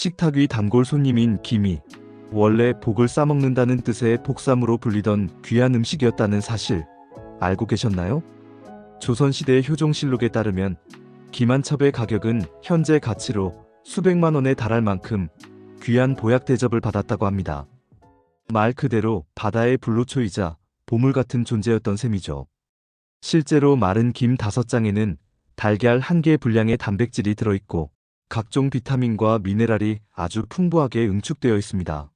식탁 위 단골 손님인 김이 원래 복을 싸먹는다는 뜻의 복삼으로 불리던 귀한 음식이었다는 사실 알고 계셨나요? 조선시대 효종실록에 따르면 김 한 첩의 가격은 현재 가치로 수백만 원에 달할 만큼 귀한 보약 대접을 받았다고 합니다. 말 그대로 바다의 불로초이자 보물 같은 존재였던 셈이죠. 실제로 마른 김 5장에는 달걀 1개 분량의 단백질이 들어있고 각종 비타민과 미네랄이 아주 풍부하게 응축되어 있습니다.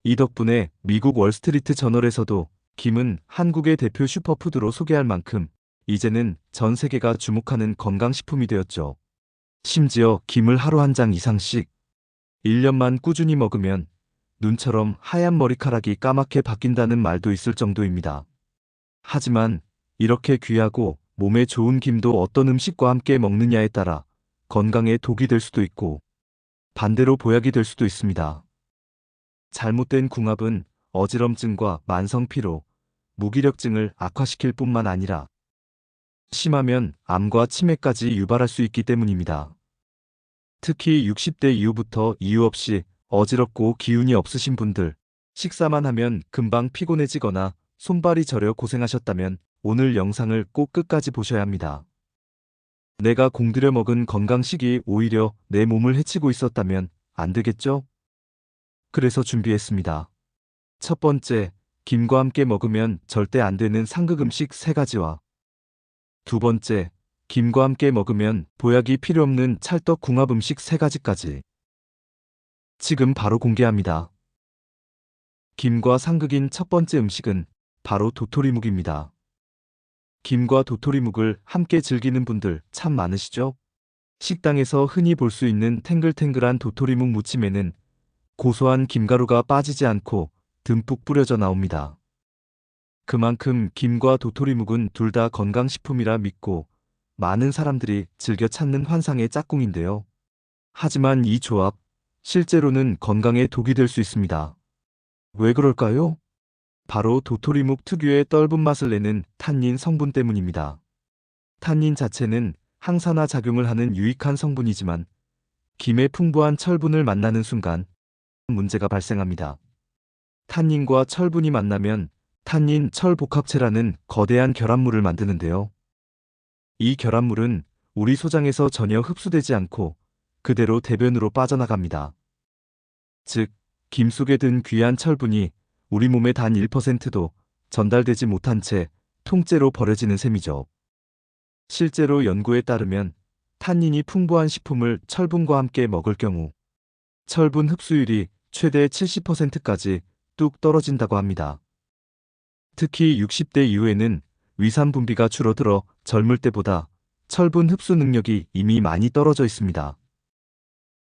이 덕분에 미국 월스트리트 저널에서도 김은 한국의 대표 슈퍼푸드로 소개할 만큼 이제는 전 세계가 주목하는 건강식품이 되었죠. 심지어 김을 하루 한 장 이상씩 1년만 꾸준히 먹으면 눈처럼 하얀 머리카락이 까맣게 바뀐다는 말도 있을 정도입니다. 하지만 이렇게 귀하고 몸에 좋은 김도 어떤 음식과 함께 먹느냐에 따라 건강에 독이 될 수도 있고 반대로 보약이 될 수도 있습니다. 잘못된 궁합은 어지럼증과 만성피로, 무기력증을 악화시킬 뿐만 아니라 심하면 암과 치매까지 유발할 수 있기 때문입니다. 특히 60대 이후부터 이유 없이 어지럽고 기운이 없으신 분들, 식사만 하면 금방 피곤해지거나 손발이 저려 고생하셨다면 오늘 영상을 꼭 끝까지 보셔야 합니다. 내가 공들여 먹은 건강식이 오히려 내 몸을 해치고 있었다면 안 되겠죠? 그래서 준비했습니다. 첫 번째, 김과 함께 먹으면 절대 안 되는 상극 음식 3가지와 두 번째, 김과 함께 먹으면 보약이 필요 없는 찰떡 궁합 음식 3가지까지 지금 바로 공개합니다. 김과 상극인 첫 번째 음식은 바로 도토리묵입니다. 김과 도토리묵을 함께 즐기는 분들 참 많으시죠? 식당에서 흔히 볼 수 있는 탱글탱글한 도토리묵 무침에는 고소한 김가루가 빠지지 않고 듬뿍 뿌려져 나옵니다. 그만큼 김과 도토리묵은 둘 다 건강식품이라 믿고 많은 사람들이 즐겨 찾는 환상의 짝꿍인데요. 하지만 이 조합, 실제로는 건강에 독이 될 수 있습니다. 왜 그럴까요? 바로 도토리묵 특유의 떫은 맛을 내는 탄닌 성분 때문입니다. 탄닌 자체는 항산화 작용을 하는 유익한 성분이지만 김의 풍부한 철분을 만나는 순간 문제가 발생합니다. 탄닌과 철분이 만나면 탄닌 철복합체라는 거대한 결합물을 만드는데요. 이 결합물은 우리 소장에서 전혀 흡수되지 않고 그대로 대변으로 빠져나갑니다. 즉, 김 속에 든 귀한 철분이 우리 몸의 단 1%도 전달되지 못한 채 통째로 버려지는 셈이죠. 실제로 연구에 따르면 탄닌이 풍부한 식품을 철분과 함께 먹을 경우 철분 흡수율이 최대 70%까지 뚝 떨어진다고 합니다. 특히 60대 이후에는 위산 분비가 줄어들어 젊을 때보다 철분 흡수 능력이 이미 많이 떨어져 있습니다.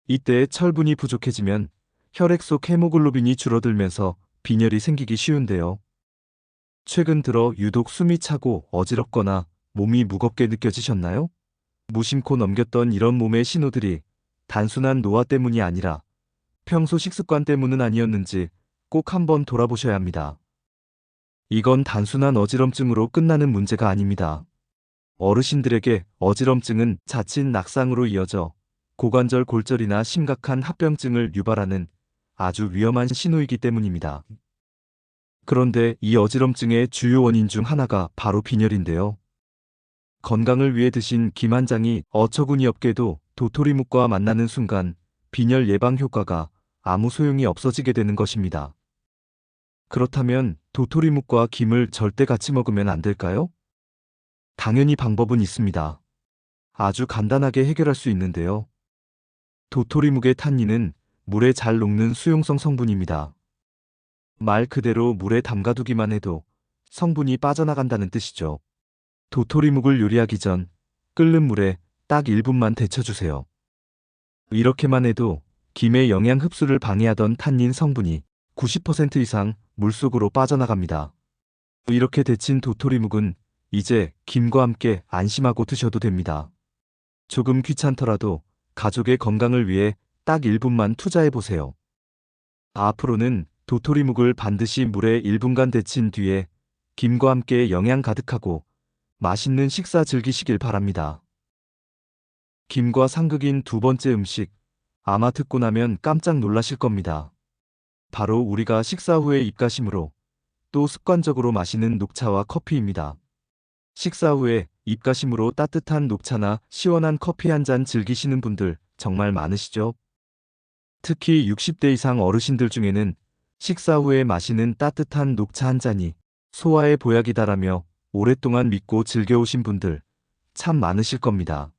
이때 철분이 부족해지면 혈액 속 헤모글로빈이 줄어들면서 빈혈이 생기기 쉬운데요. 최근 들어 유독 숨이 차고 어지럽거나 몸이 무겁게 느껴지셨나요? 무심코 넘겼던 이런 몸의 신호들이 단순한 노화 때문이 아니라 평소 식습관 때문은 아니었는지 꼭 한번 돌아보셔야 합니다. 이건 단순한 어지럼증으로 끝나는 문제가 아닙니다. 어르신들에게 어지럼증은 자칫 낙상으로 이어져 고관절 골절이나 심각한 합병증을 유발하는 아주 위험한 신호이기 때문입니다. 그런데 이 어지럼증의 주요 원인 중 하나가 바로 빈혈인데요. 건강을 위해 드신 김 한 장이 어처구니 없게도 도토리묵과 만나는 순간 빈혈 예방 효과가 아무 소용이 없어지게 되는 것입니다. 그렇다면 도토리묵과 김을 절대 같이 먹으면 안 될까요? 당연히 방법은 있습니다. 아주 간단하게 해결할 수 있는데요. 도토리묵의 탄닌은 물에 잘 녹는 수용성 성분입니다. 말 그대로 물에 담가두기만 해도 성분이 빠져나간다는 뜻이죠. 도토리묵을 요리하기 전 끓는 물에 딱 1분만 데쳐주세요. 이렇게만 해도 김의 영양 흡수를 방해하던 탄닌 성분이 90% 이상 물속으로 빠져나갑니다. 이렇게 데친 도토리묵은 이제 김과 함께 안심하고 드셔도 됩니다. 조금 귀찮더라도 가족의 건강을 위해 딱 1분만 투자해보세요. 앞으로는 도토리묵을 반드시 물에 1분간 데친 뒤에 김과 함께 영양 가득하고 맛있는 식사 즐기시길 바랍니다. 김과 상극인 두 번째 음식, 아마 듣고 나면 깜짝 놀라실 겁니다. 바로 우리가 식사 후에 입가심으로 또 습관적으로 마시는 녹차와 커피입니다. 식사 후에 입가심으로 따뜻한 녹차나 시원한 커피 한 잔 즐기시는 분들 정말 많으시죠? 특히 60대 이상 어르신들 중에는 식사 후에 마시는 따뜻한 녹차 한 잔이 소화의 보약이다라며 오랫동안 믿고 즐겨오신 분들 참 많으실 겁니다.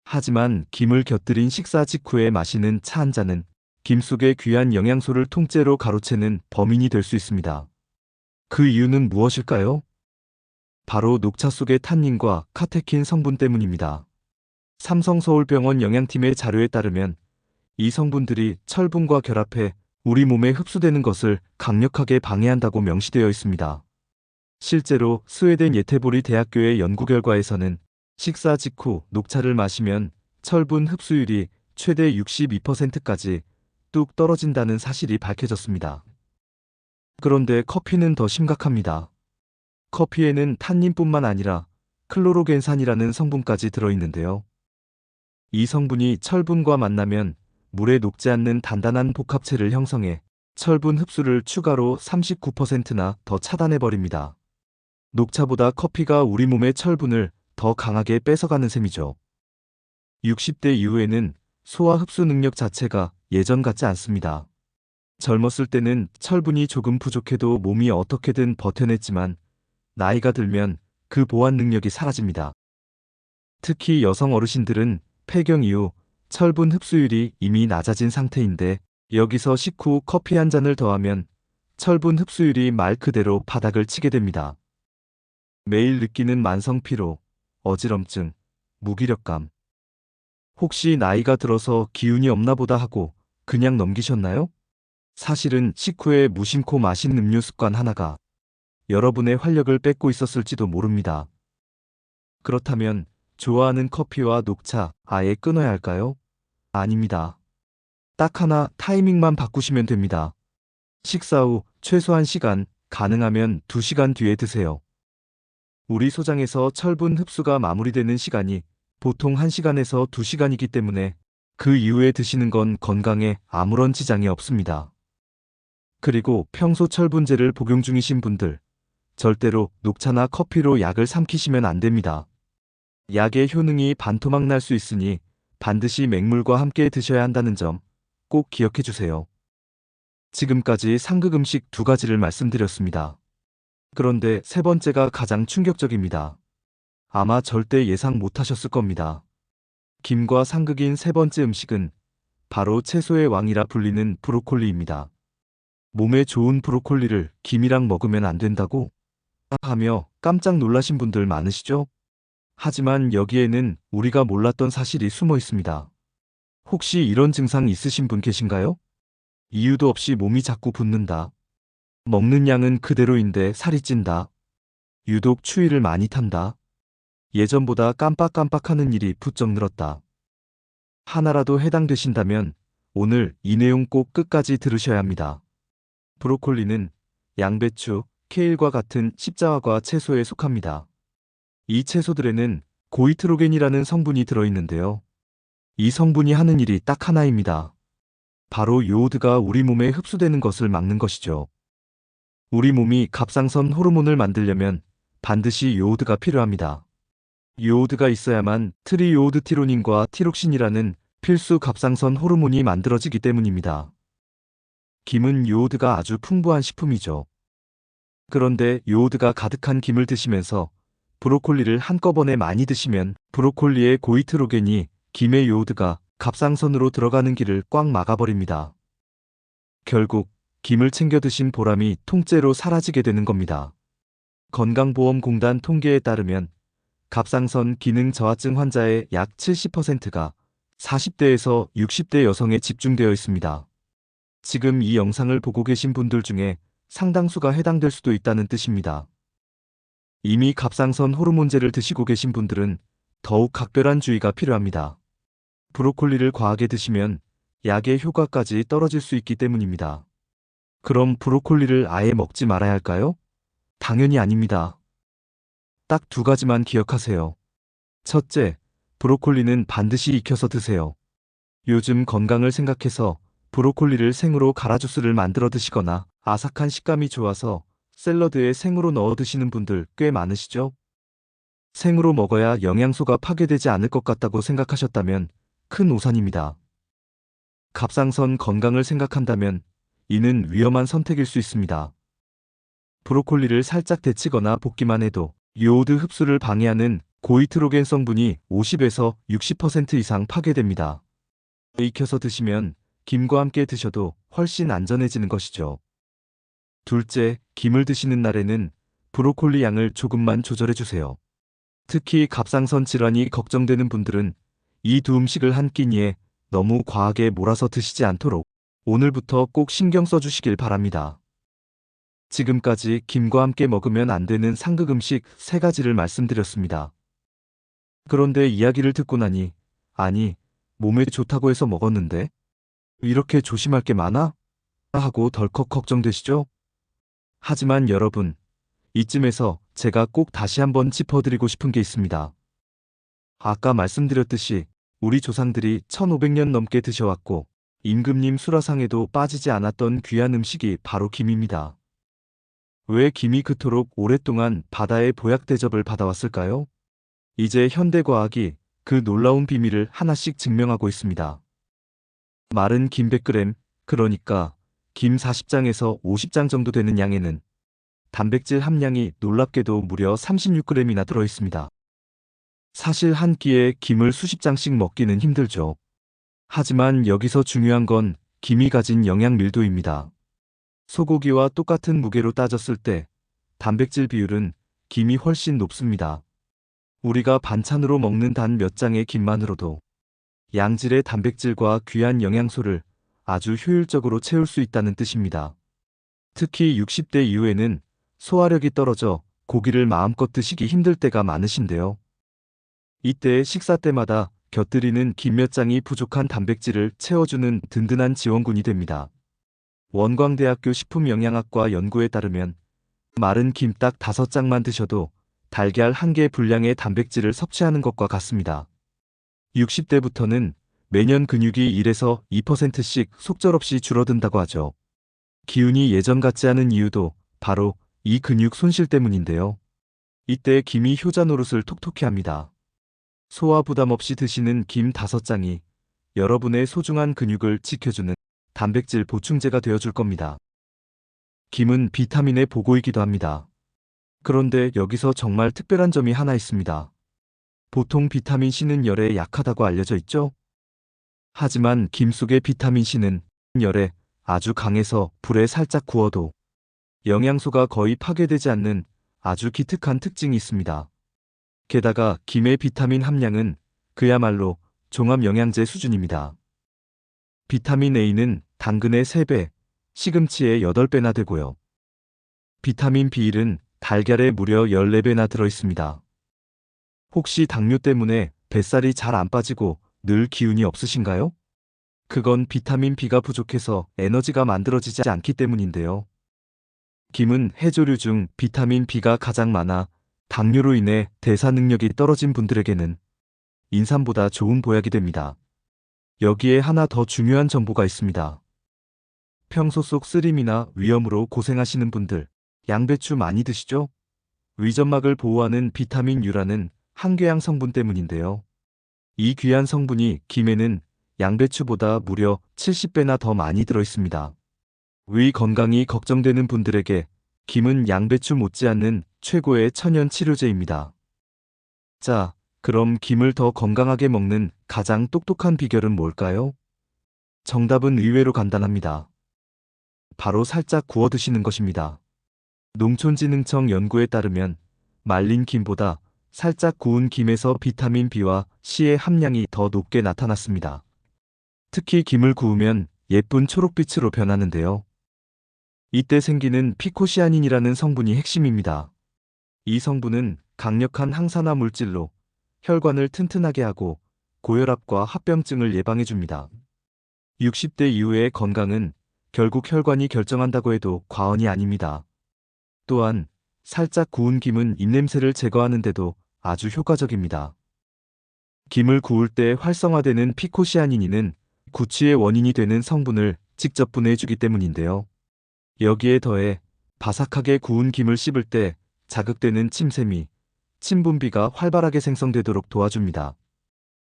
하지만 김을 곁들인 식사 직후에 마시는 차 한 잔은 김 속의 귀한 영양소를 통째로 가로채는 범인이 될 수 있습니다. 그 이유는 무엇일까요? 바로 녹차 속의 탄닌과 카테킨 성분 때문입니다. 삼성서울병원 영양팀의 자료에 따르면 이 성분들이 철분과 결합해 우리 몸에 흡수되는 것을 강력하게 방해한다고 명시되어 있습니다. 실제로 스웨덴 예테보리 대학교의 연구 결과에서는 식사 직후 녹차를 마시면 철분 흡수율이 최대 62%까지 뚝 떨어진다는 사실이 밝혀졌습니다. 그런데 커피는 더 심각합니다. 커피에는 탄닌뿐만 아니라 클로로겐산이라는 성분까지 들어있는데요. 이 성분이 철분과 만나면 물에 녹지 않는 단단한 복합체를 형성해 철분 흡수를 추가로 39%나 더 차단해버립니다. 녹차보다 커피가 우리 몸의 철분을 더 강하게 뺏어가는 셈이죠. 60대 이후에는 소화 흡수 능력 자체가 예전 같지 않습니다. 젊었을 때는 철분이 조금 부족해도 몸이 어떻게든 버텨냈지만 나이가 들면 그 보완 능력이 사라집니다. 특히 여성 어르신들은 폐경 이후 철분 흡수율이 이미 낮아진 상태인데 여기서 식후 커피 한 잔을 더하면 철분 흡수율이 말 그대로 바닥을 치게 됩니다. 매일 느끼는 만성 피로, 어지럼증, 무기력감. 혹시 나이가 들어서 기운이 없나 보다 하고 그냥 넘기셨나요? 사실은 식후에 무심코 마신 음료 습관 하나가 여러분의 활력을 뺏고 있었을지도 모릅니다. 그렇다면 좋아하는 커피와 녹차 아예 끊어야 할까요? 아닙니다. 딱 하나 타이밍만 바꾸시면 됩니다. 식사 후 최소 1시간, 가능하면 2시간 뒤에 드세요. 우리 소장에서 철분 흡수가 마무리되는 시간이 보통 1시간에서 2시간이기 때문에 그 이후에 드시는 건 건강에 아무런 지장이 없습니다. 그리고 평소 철분제를 복용 중이신 분들, 절대로 녹차나 커피로 약을 삼키시면 안 됩니다. 약의 효능이 반토막 날 수 있으니 반드시 맹물과 함께 드셔야 한다는 점 꼭 기억해 주세요. 지금까지 상극 음식 2가지를 말씀드렸습니다. 그런데 세 번째가 가장 충격적입니다. 아마 절대 예상 못하셨을 겁니다. 김과 상극인 세 번째 음식은 바로 채소의 왕이라 불리는 브로콜리입니다. 몸에 좋은 브로콜리를 김이랑 먹으면 안 된다고 하며 깜짝 놀라신 분들 많으시죠? 하지만 여기에는 우리가 몰랐던 사실이 숨어 있습니다. 혹시 이런 증상 있으신 분 계신가요? 이유도 없이 몸이 자꾸 붓는다. 먹는 양은 그대로인데 살이 찐다. 유독 추위를 많이 탄다. 예전보다 깜빡깜빡하는 일이 부쩍 늘었다. 하나라도 해당되신다면 오늘 이 내용 꼭 끝까지 들으셔야 합니다. 브로콜리는 양배추, 케일과 같은 십자화과 채소에 속합니다. 이 채소들에는 고이트로겐이라는 성분이 들어있는데요. 이 성분이 하는 일이 딱 하나입니다. 바로 요오드가 우리 몸에 흡수되는 것을 막는 것이죠. 우리 몸이 갑상선 호르몬을 만들려면 반드시 요오드가 필요합니다. 요오드가 있어야만 트리요오드티로닌과 티록신이라는 필수 갑상선 호르몬이 만들어지기 때문입니다. 김은 요오드가 아주 풍부한 식품이죠. 그런데 요오드가 가득한 김을 드시면서 브로콜리를 한꺼번에 많이 드시면 브로콜리의 고이트로겐이 김의 요오드가 갑상선으로 들어가는 길을 꽉 막아버립니다. 결국 김을 챙겨 드신 보람이 통째로 사라지게 되는 겁니다. 건강보험공단 통계에 따르면 갑상선 기능 저하증 환자의 약 70%가 40대에서 60대 여성에 집중되어 있습니다. 지금 이 영상을 보고 계신 분들 중에 상당수가 해당될 수도 있다는 뜻입니다. 이미 갑상선 호르몬제를 드시고 계신 분들은 더욱 각별한 주의가 필요합니다. 브로콜리를 과하게 드시면 약의 효과까지 떨어질 수 있기 때문입니다. 그럼 브로콜리를 아예 먹지 말아야 할까요? 당연히 아닙니다. 딱 2가지만 기억하세요. 첫째, 브로콜리는 반드시 익혀서 드세요. 요즘 건강을 생각해서 브로콜리를 생으로 갈아 주스를 만들어 드시거나 아삭한 식감이 좋아서 샐러드에 생으로 넣어 드시는 분들 꽤 많으시죠? 생으로 먹어야 영양소가 파괴되지 않을 것 같다고 생각하셨다면 큰 오산입니다. 갑상선 건강을 생각한다면 이는 위험한 선택일 수 있습니다. 브로콜리를 살짝 데치거나 볶기만 해도 요오드 흡수를 방해하는 고이트로겐 성분이 50에서 60% 이상 파괴됩니다. 익혀서 드시면 김과 함께 드셔도 훨씬 안전해지는 것이죠. 둘째, 김을 드시는 날에는 브로콜리 양을 조금만 조절해 주세요. 특히 갑상선 질환이 걱정되는 분들은 이 두 음식을 한 끼니에 너무 과하게 몰아서 드시지 않도록 오늘부터 꼭 신경 써주시길 바랍니다. 지금까지 김과 함께 먹으면 안 되는 상극 음식 3가지를 말씀드렸습니다. 그런데 이야기를 듣고 나니, 아니, 몸에 좋다고 해서 먹었는데 이렇게 조심할 게 많아? 하고 덜컥 걱정되시죠? 하지만 여러분, 이쯤에서 제가 꼭 다시 한번 짚어드리고 싶은 게 있습니다. 아까 말씀드렸듯이 우리 조상들이 1500년 넘게 드셔왔고 임금님 수라상에도 빠지지 않았던 귀한 음식이 바로 김입니다. 왜 김이 그토록 오랫동안 바다의 보약 대접을 받아왔을까요? 이제 현대과학이 그 놀라운 비밀을 하나씩 증명하고 있습니다. 마른 김 100g, 그러니까 김 40장에서 50장 정도 되는 양에는 단백질 함량이 놀랍게도 무려 36g이나 들어있습니다. 사실 한 끼에 김을 수십 장씩 먹기는 힘들죠. 하지만 여기서 중요한 건 김이 가진 영양 밀도입니다. 소고기와 똑같은 무게로 따졌을 때 단백질 비율은 김이 훨씬 높습니다. 우리가 반찬으로 먹는 단 몇 장의 김만으로도 양질의 단백질과 귀한 영양소를 아주 효율적으로 채울 수 있다는 뜻입니다. 특히 60대 이후에는 소화력이 떨어져 고기를 마음껏 드시기 힘들 때가 많으신데요. 이때 식사 때마다 곁들이는 김 몇 장이 부족한 단백질을 채워주는 든든한 지원군이 됩니다. 원광대학교 식품영양학과 연구에 따르면 마른 김 딱 5장만 드셔도 달걀 1개 분량의 단백질을 섭취하는 것과 같습니다. 60대부터는 매년 근육이 1에서 2%씩 속절없이 줄어든다고 하죠. 기운이 예전 같지 않은 이유도 바로 이 근육 손실 때문인데요. 이때 김이 효자 노릇을 톡톡히 합니다. 소화 부담 없이 드시는 김 5장이 여러분의 소중한 근육을 지켜주는 단백질 보충제가 되어줄 겁니다. 김은 비타민의 보고이기도 합니다. 그런데 여기서 정말 특별한 점이 하나 있습니다. 보통 비타민C는 열에 약하다고 알려져 있죠? 하지만 김 속의 비타민C는 열에 아주 강해서 불에 살짝 구워도 영양소가 거의 파괴되지 않는 아주 기특한 특징이 있습니다. 게다가 김의 비타민 함량은 그야말로 종합영양제 수준입니다. 비타민 A는 당근의 3배, 시금치의 8배나 되고요. 비타민 B1은 달걀에 무려 14배나 들어있습니다. 혹시 당뇨 때문에 뱃살이 잘 안 빠지고 늘 기운이 없으신가요? 그건 비타민 B가 부족해서 에너지가 만들어지지 않기 때문인데요. 김은 해조류 중 비타민 B가 가장 많아 당뇨로 인해 대사 능력이 떨어진 분들에게는 인삼보다 좋은 보약이 됩니다. 여기에 하나 더 중요한 정보가 있습니다. 평소 속 쓰림이나 위염으로 고생하시는 분들, 양배추 많이 드시죠? 위점막을 보호하는 비타민 U라는 한궤양 성분 때문인데요. 이 귀한 성분이 김에는 양배추보다 무려 70배나 더 많이 들어있습니다. 위 건강이 걱정되는 분들에게 김은 양배추 못지않는 최고의 천연 치료제입니다. 자, 그럼 김을 더 건강하게 먹는 가장 똑똑한 비결은 뭘까요? 정답은 의외로 간단합니다. 바로 살짝 구워 드시는 것입니다. 농촌진흥청 연구에 따르면 말린 김보다 살짝 구운 김에서 비타민 B와 C의 함량이 더 높게 나타났습니다. 특히 김을 구우면 예쁜 초록빛으로 변하는데요. 이때 생기는 피코시아닌이라는 성분이 핵심입니다. 이 성분은 강력한 항산화 물질로 혈관을 튼튼하게 하고 고혈압과 합병증을 예방해줍니다. 60대 이후의 건강은 결국 혈관이 결정한다고 해도 과언이 아닙니다. 또한 살짝 구운 김은 입냄새를 제거하는데도 아주 효과적입니다. 김을 구울 때 활성화되는 피코시아닌은 구취의 원인이 되는 성분을 직접 분해해주기 때문인데요. 여기에 더해 바삭하게 구운 김을 씹을 때 자극되는 침샘이 침 분비가 활발하게 생성되도록 도와줍니다.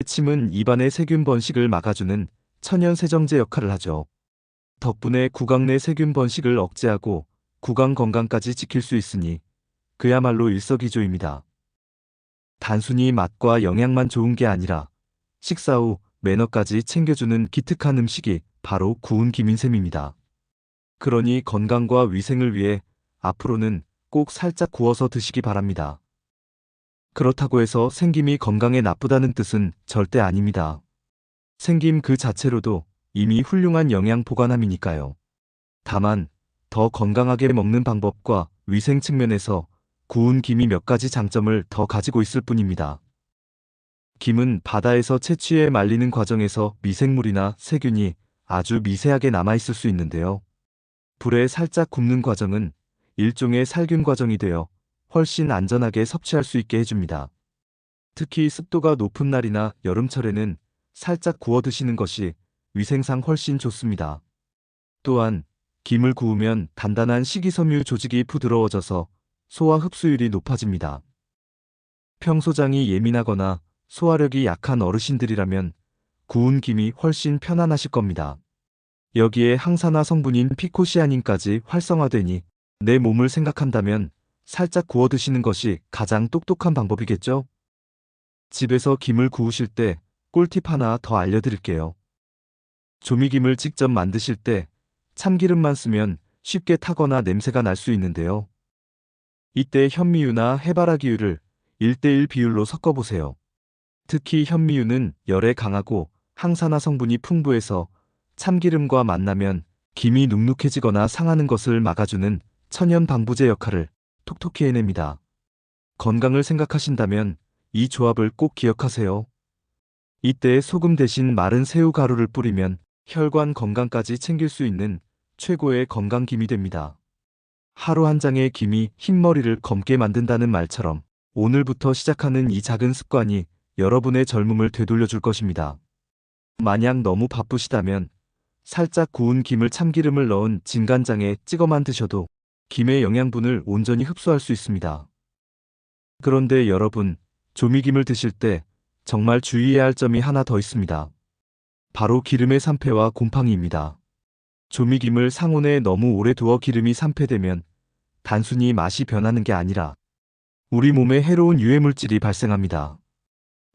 침은 입안의 세균 번식을 막아주는 천연 세정제 역할을 하죠. 덕분에 구강 내 세균 번식을 억제하고 구강 건강까지 지킬 수 있으니 그야말로 일석이조입니다. 단순히 맛과 영양만 좋은 게 아니라 식사 후 매너까지 챙겨주는 기특한 음식이 바로 구운 김인 셈입니다. 그러니 건강과 위생을 위해 앞으로는 꼭 살짝 구워서 드시기 바랍니다. 그렇다고 해서 생김이 건강에 나쁘다는 뜻은 절대 아닙니다. 생김 그 자체로도 이미 훌륭한 영양 보관함이니까요. 다만 더 건강하게 먹는 방법과 위생 측면에서 구운 김이 몇 가지 장점을 더 가지고 있을 뿐입니다. 김은 바다에서 채취해 말리는 과정에서 미생물이나 세균이 아주 미세하게 남아있을 수 있는데요. 불에 살짝 굽는 과정은 일종의 살균 과정이 되어 훨씬 안전하게 섭취할 수 있게 해줍니다. 특히 습도가 높은 날이나 여름철에는 살짝 구워 드시는 것이 위생상 훨씬 좋습니다. 또한 김을 구우면 단단한 식이섬유 조직이 부드러워져서 소화 흡수율이 높아집니다. 평소장이 예민하거나 소화력이 약한 어르신들이라면 구운 김이 훨씬 편안하실 겁니다. 여기에 항산화 성분인 피코시아닌까지 활성화되니 내 몸을 생각한다면 살짝 구워 드시는 것이 가장 똑똑한 방법이겠죠? 집에서 김을 구우실 때 꿀팁 하나 더 알려드릴게요. 조미김을 직접 만드실 때 참기름만 쓰면 쉽게 타거나 냄새가 날 수 있는데요. 이때 현미유나 해바라기유를 1:1 비율로 섞어보세요. 특히 현미유는 열에 강하고 항산화 성분이 풍부해서 참기름과 만나면 김이 눅눅해지거나 상하는 것을 막아주는 천연 방부제 역할을 톡톡히 해냅니다. 건강을 생각하신다면 이 조합을 꼭 기억하세요. 이때 소금 대신 마른 새우 가루를 뿌리면 혈관 건강까지 챙길 수 있는 최고의 건강김이 됩니다. 하루 한 장의 김이 흰머리를 검게 만든다는 말처럼 오늘부터 시작하는 이 작은 습관이 여러분의 젊음을 되돌려줄 것입니다. 만약 너무 바쁘시다면 살짝 구운 김을 참기름을 넣은 진간장에 찍어만 드셔도 김의 영양분을 온전히 흡수할 수 있습니다. 그런데 여러분, 조미김을 드실 때 정말 주의해야 할 점이 하나 더 있습니다. 바로 기름의 산패와 곰팡이입니다. 조미김을 상온에 너무 오래 두어 기름이 산패되면 단순히 맛이 변하는 게 아니라 우리 몸에 해로운 유해물질이 발생합니다.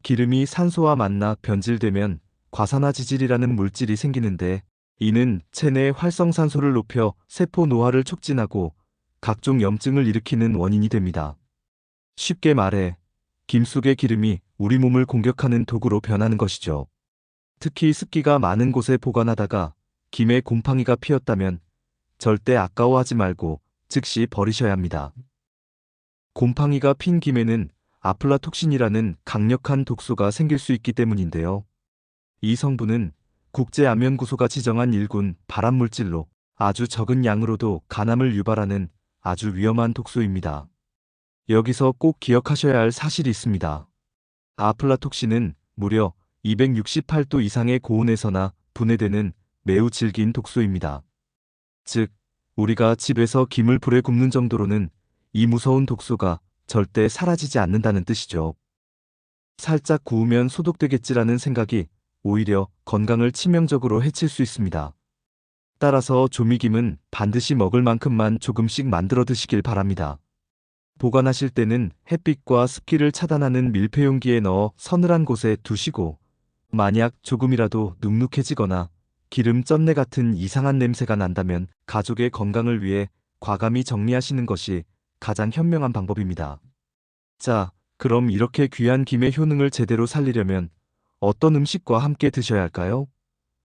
기름이 산소와 만나 변질되면 과산화지질이라는 물질이 생기는데 이는 체내 활성산소를 높여 세포 노화를 촉진하고 각종 염증을 일으키는 원인이 됩니다. 쉽게 말해 김 속의 기름이 우리 몸을 공격하는 도구로 변하는 것이죠. 특히 습기가 많은 곳에 보관하다가 김에 곰팡이가 피었다면 절대 아까워하지 말고 즉시 버리셔야 합니다. 곰팡이가 핀 김에는 아플라톡신이라는 강력한 독소가 생길 수 있기 때문인데요. 이 성분은 국제암연구소가 지정한 1군 발암물질로 아주 적은 양으로도 간암을 유발하는 아주 위험한 독소입니다. 여기서 꼭 기억하셔야 할 사실이 있습니다. 아플라톡신은 무려 268도 이상의 고온에서나 분해되는 매우 질긴 독소입니다. 즉, 우리가 집에서 김을 불에 굽는 정도로는 이 무서운 독소가 절대 사라지지 않는다는 뜻이죠. 살짝 구우면 소독되겠지라는 생각이 오히려 건강을 치명적으로 해칠 수 있습니다. 따라서 조미김은 반드시 먹을 만큼만 조금씩 만들어 드시길 바랍니다. 보관하실 때는 햇빛과 습기를 차단하는 밀폐용기에 넣어 서늘한 곳에 두시고 만약 조금이라도 눅눅해지거나 기름 쩐내 같은 이상한 냄새가 난다면 가족의 건강을 위해 과감히 정리하시는 것이 가장 현명한 방법입니다. 자, 그럼 이렇게 귀한 김의 효능을 제대로 살리려면 어떤 음식과 함께 드셔야 할까요?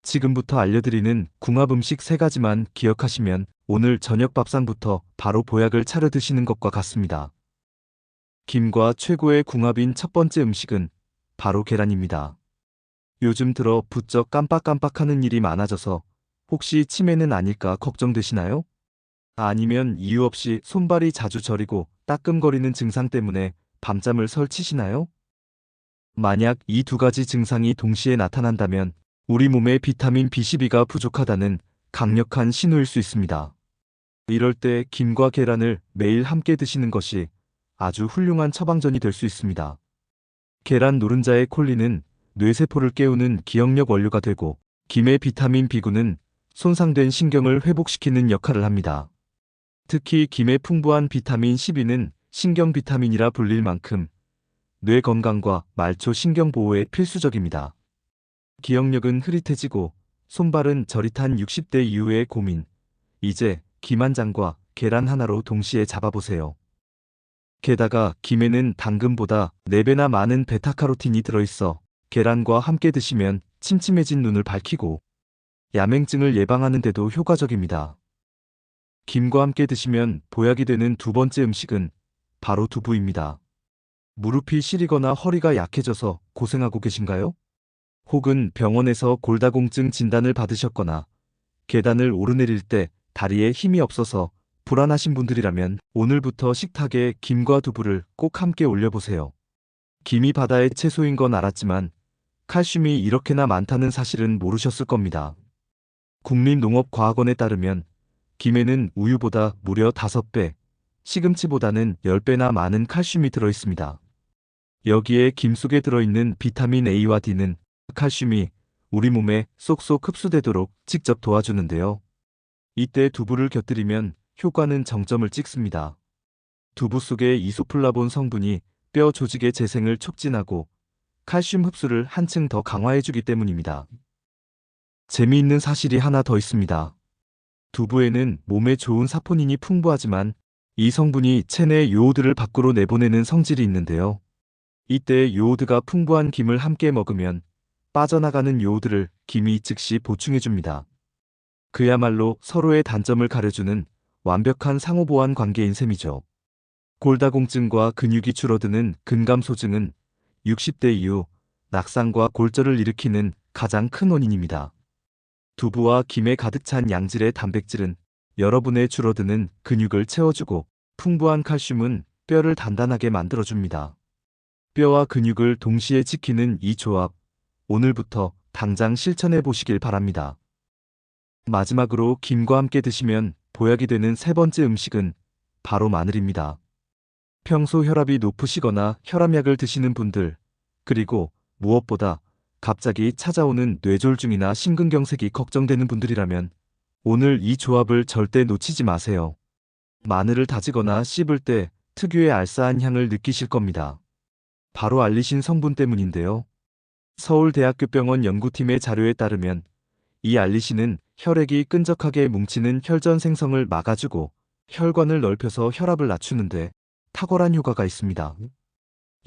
지금부터 알려드리는 궁합 음식 3가지만 기억하시면 오늘 저녁 밥상부터 바로 보약을 차려 드시는 것과 같습니다. 김과 최고의 궁합인 첫 번째 음식은 바로 계란입니다. 요즘 들어 부쩍 깜빡깜빡하는 일이 많아져서 혹시 치매는 아닐까 걱정되시나요? 아니면 이유 없이 손발이 자주 저리고 따끔거리는 증상 때문에 밤잠을 설치시나요? 만약 이 2가지 증상이 동시에 나타난다면 우리 몸에 비타민 B12가 부족하다는 강력한 신호일 수 있습니다. 이럴 때 김과 계란을 매일 함께 드시는 것이 아주 훌륭한 처방전이 될 수 있습니다. 계란 노른자의 콜린은 뇌세포를 깨우는 기억력 원료가 되고, 김의 비타민 B9는 손상된 신경을 회복시키는 역할을 합니다. 특히 김의 풍부한 비타민 12는 신경 비타민이라 불릴 만큼 뇌 건강과 말초 신경 보호에 필수적입니다. 기억력은 흐릿해지고 손발은 저릿한 60대 이후의 고민. 이제 김 한 장과 계란 하나로 동시에 잡아보세요. 게다가 김에는 당근보다 4배나 많은 베타카로틴이 들어있어 계란과 함께 드시면 침침해진 눈을 밝히고 야맹증을 예방하는 데도 효과적입니다. 김과 함께 드시면 보약이 되는 두 번째 음식은 바로 두부입니다. 무릎이 시리거나 허리가 약해져서 고생하고 계신가요? 혹은 병원에서 골다공증 진단을 받으셨거나 계단을 오르내릴 때 다리에 힘이 없어서 불안하신 분들이라면 오늘부터 식탁에 김과 두부를 꼭 함께 올려보세요. 김이 바다의 채소인 건 알았지만 칼슘이 이렇게나 많다는 사실은 모르셨을 겁니다. 국립농업과학원에 따르면 김에는 우유보다 무려 5배, 시금치보다는 10배나 많은 칼슘이 들어있습니다. 여기에 김 속에 들어있는 비타민 A와 D는 칼슘이 우리 몸에 쏙쏙 흡수되도록 직접 도와주는데요. 이때 두부를 곁들이면 효과는 정점을 찍습니다. 두부 속의 이소플라본 성분이 뼈 조직의 재생을 촉진하고 칼슘 흡수를 한층 더 강화해주기 때문입니다. 재미있는 사실이 하나 더 있습니다. 두부에는 몸에 좋은 사포닌이 풍부하지만 이 성분이 체내 요오드를 밖으로 내보내는 성질이 있는데요. 이때 요오드가 풍부한 김을 함께 먹으면 빠져나가는 요오드를 김이 즉시 보충해줍니다. 그야말로 서로의 단점을 가려주는 완벽한 상호보완 관계인 셈이죠. 골다공증과 근육이 줄어드는 근감소증은 60대 이후 낙상과 골절을 일으키는 가장 큰 원인입니다. 두부와 김에 가득 찬 양질의 단백질은 여러분의 줄어드는 근육을 채워주고, 풍부한 칼슘은 뼈를 단단하게 만들어줍니다. 뼈와 근육을 동시에 지키는 이 조합, 오늘부터 당장 실천해 보시길 바랍니다. 마지막으로 김과 함께 드시면 보약이 되는 세 번째 음식은 바로 마늘입니다. 평소 혈압이 높으시거나 혈압약을 드시는 분들, 그리고 무엇보다 갑자기 찾아오는 뇌졸중이나 심근경색이 걱정되는 분들이라면 오늘 이 조합을 절대 놓치지 마세요. 마늘을 다지거나 씹을 때 특유의 알싸한 향을 느끼실 겁니다. 바로 알리신 성분 때문인데요. 서울대학교병원 연구팀의 자료에 따르면 이 알리신은 혈액이 끈적하게 뭉치는 혈전 생성을 막아주고 혈관을 넓혀서 혈압을 낮추는데 탁월한 효과가 있습니다.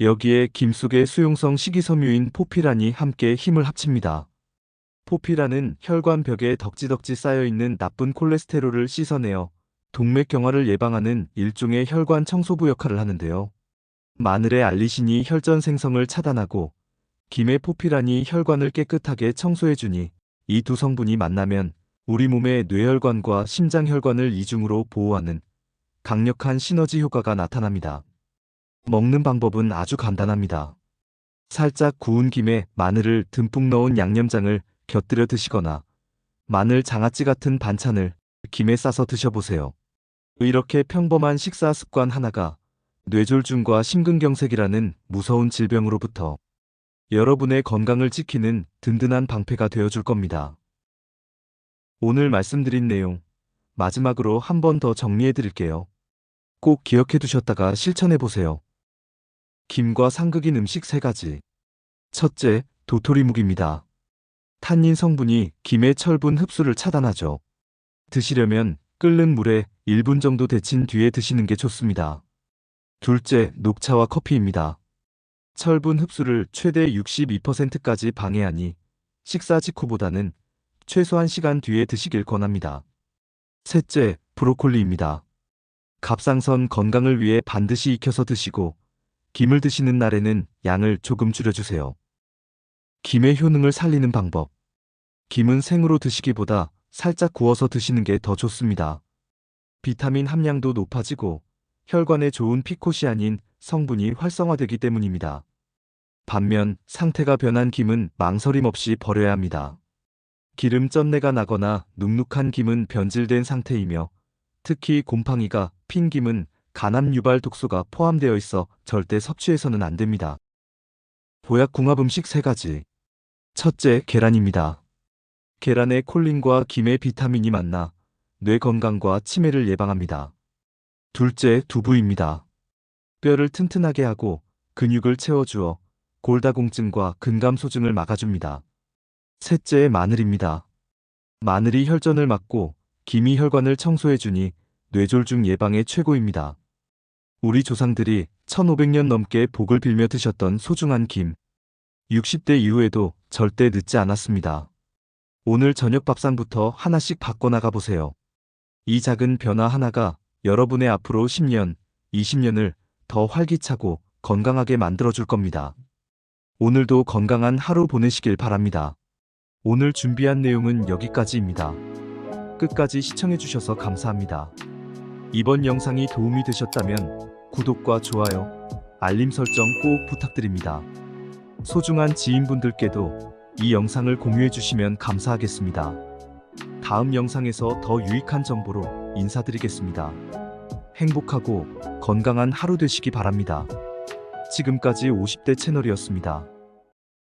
여기에 김 속의 수용성 식이섬유인 포피란이 함께 힘을 합칩니다. 포피란은 혈관 벽에 덕지덕지 쌓여있는 나쁜 콜레스테롤을 씻어내어 동맥경화를 예방하는 일종의 혈관 청소부 역할을 하는데요. 마늘의 알리신이 혈전 생성을 차단하고 김의 포피란이 혈관을 깨끗하게 청소해주니 이 두 성분이 만나면 우리 몸의 뇌혈관과 심장혈관을 이중으로 보호하는 강력한 시너지 효과가 나타납니다. 먹는 방법은 아주 간단합니다. 살짝 구운 김에 마늘을 듬뿍 넣은 양념장을 곁들여 드시거나 마늘 장아찌 같은 반찬을 김에 싸서 드셔보세요. 이렇게 평범한 식사 습관 하나가 뇌졸중과 심근경색이라는 무서운 질병으로부터 여러분의 건강을 지키는 든든한 방패가 되어줄 겁니다. 오늘 말씀드린 내용 마지막으로 한 번 더 정리해 드릴게요. 꼭 기억해 두셨다가 실천해 보세요. 김과 상극인 음식 3가지. 첫째, 도토리묵입니다. 탄닌 성분이 김의 철분 흡수를 차단하죠. 드시려면 끓는 물에 1분 정도 데친 뒤에 드시는 게 좋습니다. 둘째, 녹차와 커피입니다. 철분 흡수를 최대 62%까지 방해하니 식사 직후보다는 최소 1시간 뒤에 드시길 권합니다. 셋째, 브로콜리입니다. 갑상선 건강을 위해 반드시 익혀서 드시고 김을 드시는 날에는 양을 조금 줄여주세요. 김의 효능을 살리는 방법. 김은 생으로 드시기보다 살짝 구워서 드시는 게 더 좋습니다. 비타민 함량도 높아지고 혈관에 좋은 피코시아닌 성분이 활성화되기 때문입니다. 반면 상태가 변한 김은 망설임 없이 버려야 합니다. 기름 쩐내가 나거나 눅눅한 김은 변질된 상태이며 특히 곰팡이가 핀 김은 간암 유발 독소가 포함되어 있어 절대 섭취해서는 안 됩니다. 보약 궁합 음식 3가지. 첫째, 계란입니다. 계란에 콜린과 김의 비타민이 만나 뇌 건강과 치매를 예방합니다. 둘째, 두부입니다. 뼈를 튼튼하게 하고 근육을 채워주어 골다공증과 근감소증을 막아줍니다. 셋째, 마늘입니다. 마늘이 혈전을 막고 김이 혈관을 청소해주니 뇌졸중 예방에 최고입니다. 우리 조상들이 1500년 넘게 복을 빌며 드셨던 소중한 김. 60대 이후에도 절대 늦지 않았습니다. 오늘 저녁 밥상부터 하나씩 바꿔나가 보세요. 이 작은 변화 하나가 여러분의 앞으로 10년, 20년을 더 활기차고 건강하게 만들어줄 겁니다. 오늘도 건강한 하루 보내시길 바랍니다. 오늘 준비한 내용은 여기까지입니다. 끝까지 시청해주셔서 감사합니다. 이번 영상이 도움이 되셨다면 구독과 좋아요, 알림 설정 꼭 부탁드립니다. 소중한 지인분들께도 이 영상을 공유해주시면 감사하겠습니다. 다음 영상에서 더 유익한 정보로 인사드리겠습니다. 행복하고 건강한 하루 되시기 바랍니다. 지금까지 50대 채널이었습니다.